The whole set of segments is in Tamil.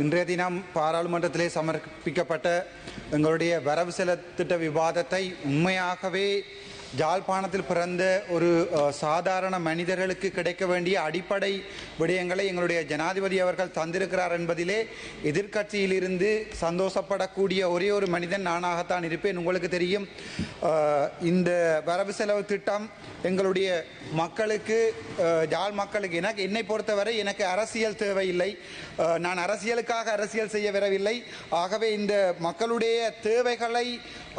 இன்றைய தினம் பாராளுமன்றத்திலே சமர்ப்பிக்கப்பட்ட எங்களுடைய வரவு செலத்திட்ட விவாதத்தை உண்மையாகவே ஜாழ்ப்பாணத்தில் பிறந்த ஒரு சாதாரண மனிதர்களுக்கு கிடைக்க வேண்டிய அடிப்படை விடயங்களை எங்களுடைய ஜனாதிபதி அவர்கள் தந்திருக்கிறார் என்பதிலே எதிர்க்கட்சியிலிருந்து சந்தோஷப்படக்கூடிய ஒரே ஒரு மனிதன் நானாகத்தான் இருப்பேன். உங்களுக்கு தெரியும், இந்த வரவு செலவு திட்டம் எங்களுடைய மக்களுக்கு, ஜாழ் மக்களுக்கு, என்னை பொறுத்தவரை எனக்கு அரசியல் தேவையில்லை. நான் அரசியலுக்காக அரசியல் செய்ய வரவில்லை. ஆகவே இந்த மக்களுடைய தேவைகளை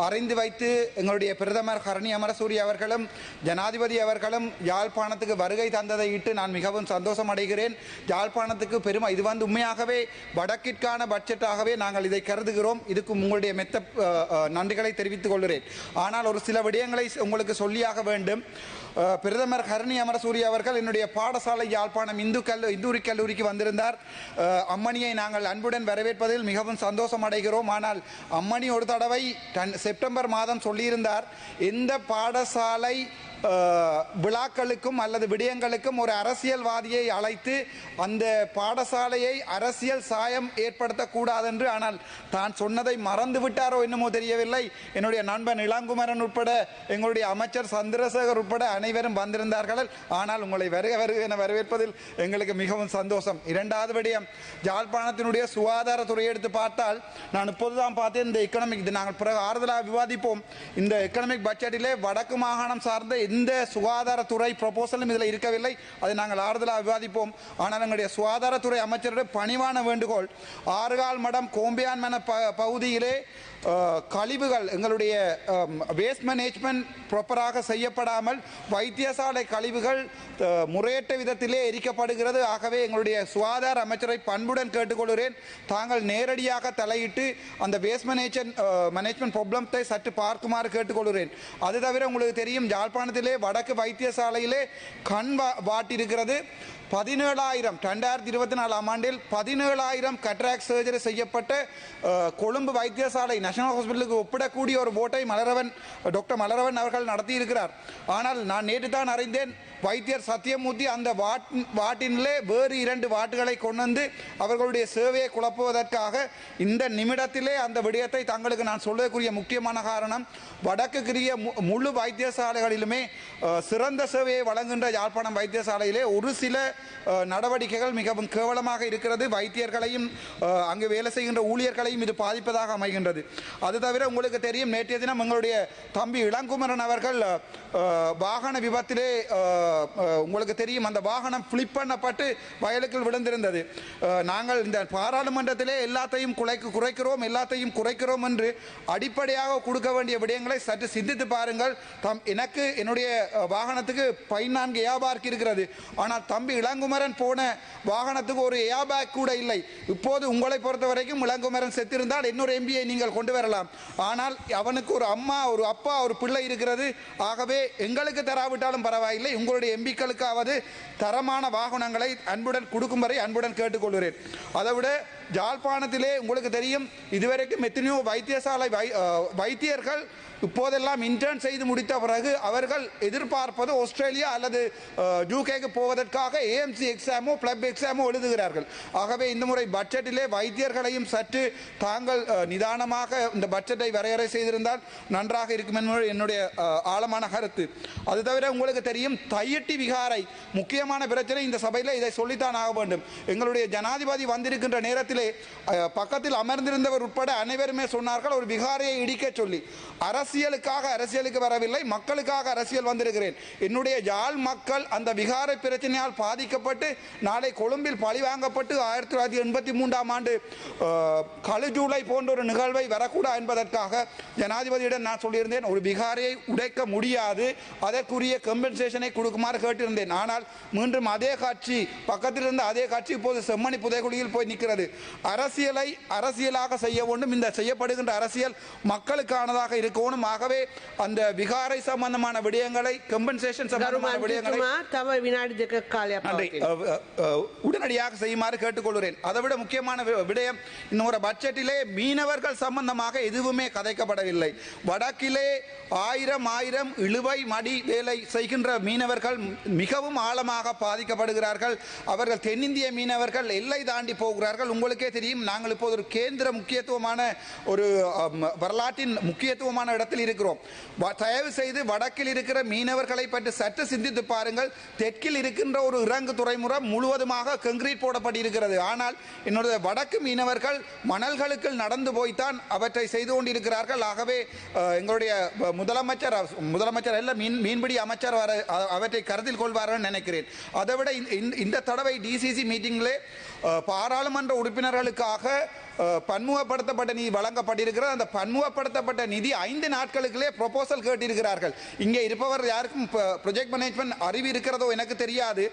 அறிந்து வைத்து எங்களுடைய பிரதமர் ஹரணி அமரசூரிய அவர்களும் ஜனாதிபதி அவர்களும் யாழ்ப்பாணத்துக்கு வருகை தந்ததை இட்டு நான் மிகவும் சந்தோஷம் அடைகிறேன். யாழ்ப்பாணத்துக்கு பெருமை இது உண்மையாகவே வடக்கிற்கான பட்ஜெட்டாகவே நாங்கள் இதை கருதுகிறோம். இதுக்கு உங்களுடைய மெத்த நன்றிகளை தெரிவித்துக் கொள்கிறேன். ஆனால் ஒரு சில விடயங்களை உங்களுக்கு சொல்லியாக வேண்டும். பிரதமர் ஹரணி அமரசூரிய அவர்கள் என்னுடைய பாடசாலை யாழ்ப்பாணம் இந்தூரி கல்லூரிக்கு வந்திருந்தார். அம்மணியை நாங்கள் அன்புடன் வரவேற்பதில் மிகவும் சந்தோஷம் அடைகிறோம். ஆனால் அம்மணி ஒரு தடவை செப்டம்பர் மாதம் சொல்லியிருந்தார், எந்த பாடசாலை விழாக்களுக்கும் அல்லது விடயங்களுக்கும் ஒரு அரசியல்வாதியை அழைத்து அந்த பாடசாலையை அரசியல் சாயம் ஏற்படுத்தக்கூடாது என்று. ஆனால் தான் சொன்னதை மறந்து விட்டாரோ என்னமோ தெரியவில்லை. என்னுடைய நண்பன் இளங்குமரன் உட்பட எங்களுடைய அமைச்சர் சந்திரசேகர் உட்பட அனைவரும் வந்திருந்தார்கள். ஆனால் உங்களை வருக என வரவேற்பதில் எங்களுக்கு மிகவும் சந்தோஷம். இரண்டாவது விடயம், யாழ்ப்பாணத்தினுடைய சுகாதாரத்துறையை எடுத்து பார்த்தால், நான் இப்போதுதான் பார்த்தேன், இந்த எக்கனாமிக், இது நாங்கள் பிறகு ஆறுதலாக விவாதிப்போம், இந்த எக்கனாமிக் பட்ஜெட்டிலே வடக்கு மாகாணம் சார்ந்த எந்த சுகாதாரத்துறை ப்ரொபோசலும் இதில் இருக்கவில்லை. அதை நாங்கள் ஆறுதலாக விவாதிப்போம். ஆனால் எங்களுடைய சுகாதாரத்துறை அமைச்சருடைய பணிவான வேண்டுகோள், ஆறுகால் மடம் கோம்பியான் மன பகுதியிலே கழிவுகள், எங்களுடைய வேஸ்ட் மேனேஜ்மெண்ட் ப்ராப்பராக செய்யப்படாமல் வைத்தியசாலை கழிவுகள் முறையற்ற விதத்திலே எரிக்கப்படுகிறது. ஆகவே எங்களுடைய சுகாதார அமைச்சரை பண்புடன் கேட்டுக்கொள்கிறேன், தாங்கள் நேரடியாக தலையிட்டு அந்த வேஸ்ட் மேனேஜ்மெண்ட் ப்ராப்ளத்தை சற்று பார்க்குமாறு கேட்டுக்கொள்கிறேன். அது தவிர உங்களுக்கு தெரியும், யாழ்ப்பாணத்திலே வடக்கு வைத்தியசாலையிலே கண் வாட்டிருக்கிறது. 17,000 2024 ஆண்டில் 17,000 கட்ராக்ட் சர்ஜரி செய்யப்பட்ட கொழும்பு வைத்தியசாலை நேஷனல் ஹாஸ்பிட்டலுக்கு ஒப்பிடக்கூடிய ஒரு ஓட்டை டாக்டர் மலரவன் அவர்கள் நடத்தியிருக்கிறார். ஆனால் நான் நேற்று தான் அறிந்தேன், வைத்தியர் சத்தியமூர்த்தி அந்த வாட்டினிலே வேறு 2 வாட்டுகளை கொண்டு வந்து அவர்களுடைய சேவையை குழப்புவதற்காக இந்த நிமிடத்திலே அந்த விடயத்தை தங்களுக்கு நான் சொல்லக்கூடிய முக்கியமான காரணம், வடக்குரிய முழு வைத்தியசாலைகளிலுமே சிறந்த சேவையை வழங்குகின்ற யாழ்ப்பாணம் வைத்தியசாலையிலே ஒரு சில நடவடிக்கைகள் மிகவும் கேவலமாக இருக்கிறது. வைத்தியர்களையும் அங்கு வேலை செய்கின்ற ஊழியர்களையும் இது பாதிப்பதாக அமைகின்றது. அது தவிர உங்களுக்கு தெரியும், நேற்றைய தினம் எங்களுடைய தம்பி இளங்குமரன் அவர்கள் வாகன விபத்திலே, உங்களுக்கு தெரியும், அந்த வாகனம் ஃபிளிப் பண்ணப்பட்டு வயலுக்குள் விழுந்திருந்தது. நாங்கள் இந்த பாராளுமன்றத்திலே எல்லாத்தையும் குறைக்கிறோம் என்று அடிப்படையாக கொடுக்க வேண்டிய விடயங்களை சற்று சிந்தித்து பாருங்கள். எனக்கு என்னுடைய வாகனத்துக்கு 14 ஏர்பேக் இருக்கிறது. ஆனால் தம்பி இளங்குமரன் போன வாகனத்துக்கு ஒரு ஏர்பேக் கூட இல்லை. இப்போது உங்களை பொறுத்த வரைக்கும் இளங்குமரன் செத்திருந்தால் இன்னொரு எம்பியை நீங்கள் கொண்டு வரலாம். ஆனால் அவனுக்கு ஒரு அம்மா, ஒரு அப்பா, ஒரு பிள்ளை இருக்கிறது. ஆகவே எங்களுக்கு தராவிட்டாலும் பரவாயில்லை, உங்களுடைய எம்பிக்களுக்காவது தரமான வாகனங்களை அன்புடன் கொடுக்கும் வரை அன்புடன் கேட்டுக்கொள்கிறேன். அதைவிட யாழ்ப்பாணத்திலே உங்களுக்கு தெரியும், இதுவரைக்கும் எத்தனையோ வைத்தியர்கள் இப்போதெல்லாம் இன்டர்ன் செய்து முடித்த பிறகு அவர்கள் எதிர்பார்ப்பது ஆஸ்திரேலியா அல்லது யூகேக்கு போவதற்காக ஏஎம்சி எக்ஸாமோ பிளப் எக்ஸாமோ எழுதுகிறார்கள். ஆகவே இந்த முறை பட்ஜெட்டிலே வைத்தியர்களையும் சற்று தாங்கள் நிதானமாக இந்த பட்ஜெட்டை வரையறை செய்திருந்தால் நன்றாக இருக்கும் என்பது என்னுடைய ஆழமான கருத்து. அது தவிர உங்களுக்கு தெரியும், தையிட்டி விகாரை முக்கியமான பிரச்சனை. இந்த சபையில் இதை சொல்லித்தான் ஆக வேண்டும். எங்களுடைய ஜனாதிபதி வந்திருக்கின்ற நேரத்திலே பக்கத்தில் அமர்ந்திருந்தவர் உட்பட அனைவருமே சொன்னார்கள், ஒரு விகாரையை இடிக்க சொல்லி. அரசியலுக்கு வரவில்லை, மக்களுக்காக அரசியல் வந்திருக்கிறேன். என்னுடைய யாழ் மக்கள் அந்த விகாரை பிரச்சனையால் பாதிக்கப்பட்டு நாளை கொழும்பில் பழிவாங்கப்பட்டு 1983 ஆண்டு கழுஜூலை போன்ற ஒரு நிகழ்வை வரக்கூடாது என்பதற்காக ஜனாதிபதியிடம் நான் சொல்லியிருந்தேன், ஒரு விகாரையை உடைக்க முடியாது, அதற்குரிய கம்பன்சேஷனை கொடுக்குமாறு கேட்டிருந்தேன். ஆனால் மீண்டும் அதே காட்சி, பக்கத்தில் இருந்த அதே காட்சி இப்போது செம்மணி புதைகுழியில் போய் நிற்கிறது. அரசியலை அரசியலாக செய்ய வேண்டும். இந்த செய்யப்படுகின்ற அரசியல் மக்களுக்கானதாக இருக்கணும். ஆகவே அந்த விகாரை சம்பந்தமான விடயங்களை, கம்பன்சேஷன் சம்பந்தமான விடயங்களை உடனடியாக செய்யுமாறு கேட்டுக்கொள்கிறேன். அதைவிட முக்கியமான விடயம், இன்னொரு பட்ஜெட்டிலே மீனவர்கள் சம்பந்தமாக எதுவுமே கதைக்கப்படவில்லை. வடக்கிலே 1000 இழுவை மடி வேலை செய்கின்ற மீனவர்கள் மீனவர்கள் மிகவும் ஆழமாக பாதிக்கப்படுகிறார்கள். அவர்கள் தென்னிந்திய மீனவர்கள் எல்லை தாண்டி போகிறார்கள். உங்களுக்கே தெரியும், நாங்கள் இப்போது ஒரு கேந்திர முக்கியத்துவமான ஒரு வரலாற்றின் முக்கியத்துவமான இடத்தில் இருக்கிறோம். தயவு செய்து வடக்கில் இருக்கிற மீனவர்களை பற்றி சற்று சிந்தித்து பாருங்கள். தெற்கில் இருக்கின்ற ஒரு இறங்கு துறைமுகம் முழுவதுமாக கங்கிரீட் போடப்பட்டிருக்கிறது. ஆனால் என்னுடைய வடக்கு மீனவர்கள் மணல்களுக்கு நடந்து போய்த்தான் அவற்றை செய்து கொண்டிருக்கிறார்கள். ஆகவே எங்களுடைய முதலமைச்சர் அல்ல, மீன்பிடி அமைச்சர் அவற்றை கருத்தில் கொள்வார்கள் நினைக்கிறேன். அதைவிட இந்த தடவை டிசிசி மீட்டிங்கிலே பாராளுமன்ற உறுப்பினர்களுக்காக பன்முகப்படுத்தப்பட்ட நிதி வழங்கப்பட்டிருக்கிறது. அந்த பன்முகப்படுத்தப்பட்ட நிதி 5 நாட்களுக்குள்ளே ப்ரொபோசல் கேட்டிருக்கிறார்கள். இங்கே இருப்பவர் யாருக்கும் ப்ரொஜெக்ட் மேனேஜ்மெண்ட் அறிவு இருக்கிறதோ எனக்கு தெரியாது.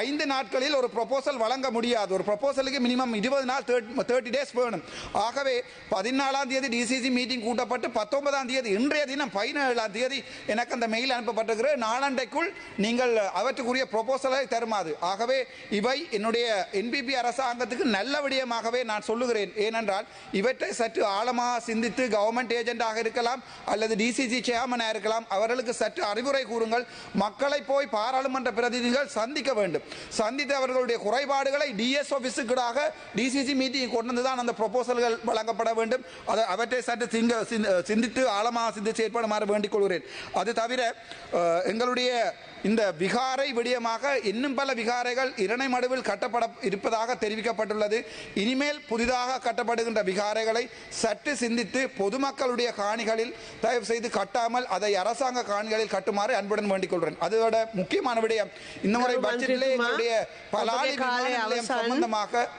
5 நாட்களில் ஒரு ப்ரொபோசல் வழங்க முடியாது. ஒரு ப்ரொபோசலுக்கு மினிமம் 20 நாள் 30 டேஸ் வேணும். ஆகவே 14ஆம் தேதி டிசிசி மீட்டிங் கூட்டப்பட்டு 19ஆம் தேதி இன்றைய தினம் 17ஆம் தேதி எனக்கு அந்த மெயில் அனுப்பப்பட்டிருக்கிறது. நாளண்டைக்குள் நீங்கள் அவற்றுக்குரிய ப்ரொபோசலை தருமாறு. ஆகவே இவை என்னுடைய என்பிபி அரசாங்கத்துக்கு நல்ல விடயமாகவே நான் சொல்லுகிறேன். ஏனென்றால் இவற்றை சற்று ஆழமாக சிந்தித்து கவர்மெண்ட் ஏஜென்டாக இருக்கலாம் அல்லது டிசிசி சேர்மனாக இருக்கலாம், அவர்களுக்கு சற்று அறிவுரை கூறுங்கள். மக்களை போய் பாராளுமன்ற பிரதிநிதிகள் சந்திக்க வேண்டும். சந்தித்து அவர்களுடைய குறைபாடுகளை டிஎஸ் ஆஃபீஸுக்காக டிசிசி மீட்டிங் கொண்டு வந்து தான் அந்த ப்ரொபோசல்கள் வழங்கப்பட வேண்டும். அவற்றை சற்று சிந்தித்து ஆழமாக சிந்தித்து செயற்படுமாறு வேண்டிக் கொள்கிறேன். அது தவிர எங்களுடைய இந்த விகாரை விடயமாக இன்னும் பல விகாரைகள் இரணைமடுவில் கட்டப்பட இருப்பதாக தெரிவிக்கப்பட்டுள்ளது. இனிமேல் புதிதாக கட்டப்படுகின்ற விகாரைகளை சற்று சிந்தித்து பொதுமக்களுடைய காணிகளில் தயவு செய்து கட்டாமல் அதை அரசாங்க காணிகளில் கட்டுமாறு அன்புடன் வேண்டிக் கொள்கிறேன். அதோட முக்கியமான விடயம், இந்த முறை பட்ஜெட்டிலே எங்களுடைய பலாலி விமான நிலையம் சம்பந்தமாக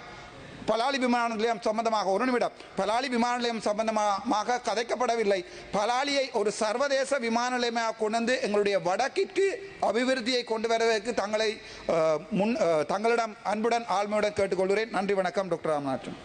பலாலி விமான நிலையம் சம்பந்தமாக ஒரு நிமிடம் பலாலி விமான நிலையம் சம்பந்தமாக கதைக்கப்படவில்லை. பலாலியை ஒரு சர்வதேச விமான நிலையமாக கொண்டு எங்களுடைய வடக்கிற்கு அபிவிருத்தியை கொண்டு வருவதற்கு தங்களிடம் அன்புடன் ஆழ்மையுடன் கேட்டுக்கொள்கிறேன். நன்றி, வணக்கம். டாக்டர் ராமநாதன்.